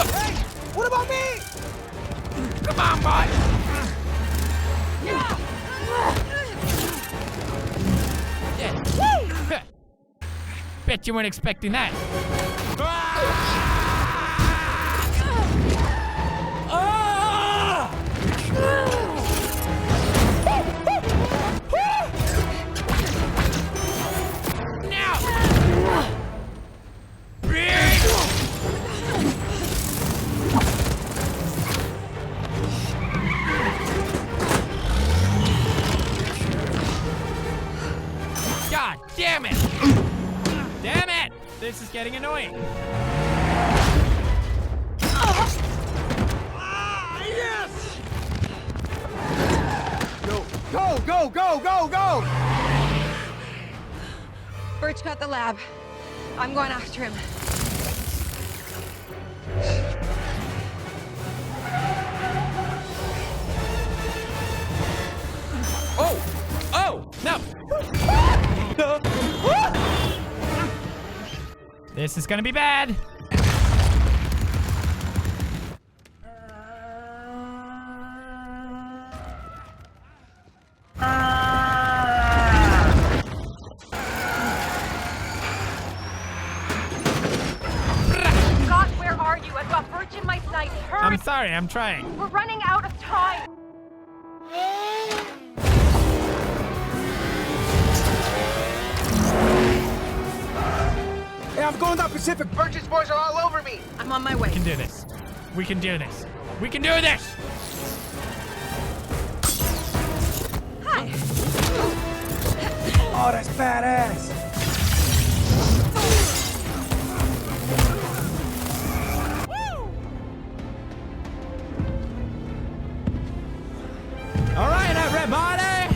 Hey, what about me? Come on, boy. Yeah. Bet you weren't expecting that. God damn it! Damn it! This is getting annoying. Yes! Go, go, go, go, go! Birch got the lab. I'm going after him. Oh! Oh! No! This is gonna be bad. Scott, where are you? I've got Birch in my sights. Hurry! I'm sorry, I'm trying. We're running out of time. Hey, I'm going down Pacific. Birch's boys are all over me. I'm on my way. We can do this. We can do this. We can do this! Hi. Oh, that's badass. All right, everybody!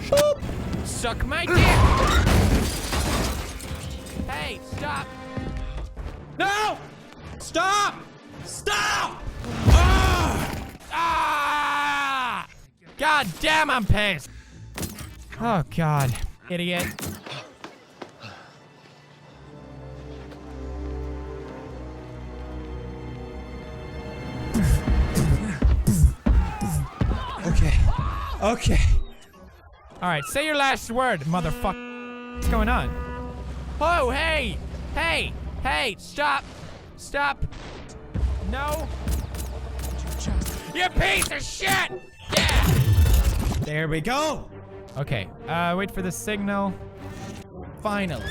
Shoop. Suck my dick! Hey, stop! No! Stop! Stop! Ah! God damn, I'm pissed! Oh, God. Idiot. Okay. Okay. All right, say your last word, motherfucker. What's going on? Oh, hey! Hey! Hey! Stop! Stop! No! You piece of shit! Yeah! There we go. Okay, wait for the signal. Finally.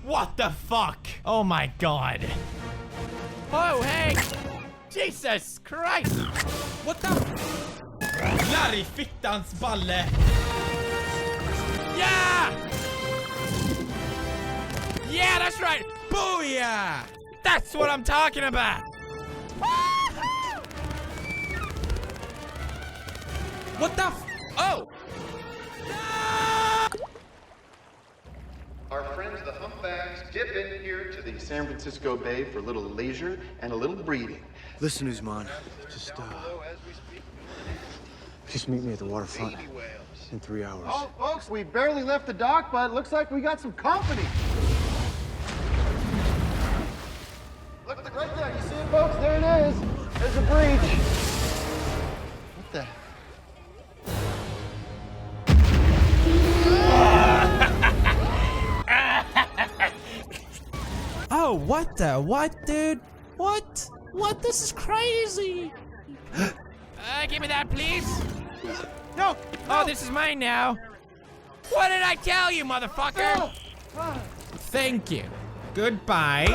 What the fuck? Oh my god. Oh, hey! Jesus Christ! What the? Larry fittans balle! Yeah! Yeah, that's right! Booyah! That's what I'm talking about! What the f- Oh! Our friends the humpbacks dip in here to the San Francisco Bay for a little leisure and a little breeding. Listen, Usman, just meet me at the waterfront in 3 hours. Oh, folks, we barely left the dock, but it looks like we got some company. Look right there. You see it, folks? There it is. There's a breach. What the? Oh, what the? What, dude? What? What? This is crazy! Give me that, please! No. Oh, this is mine now. What did I tell you, motherfucker? Thank you. Goodbye.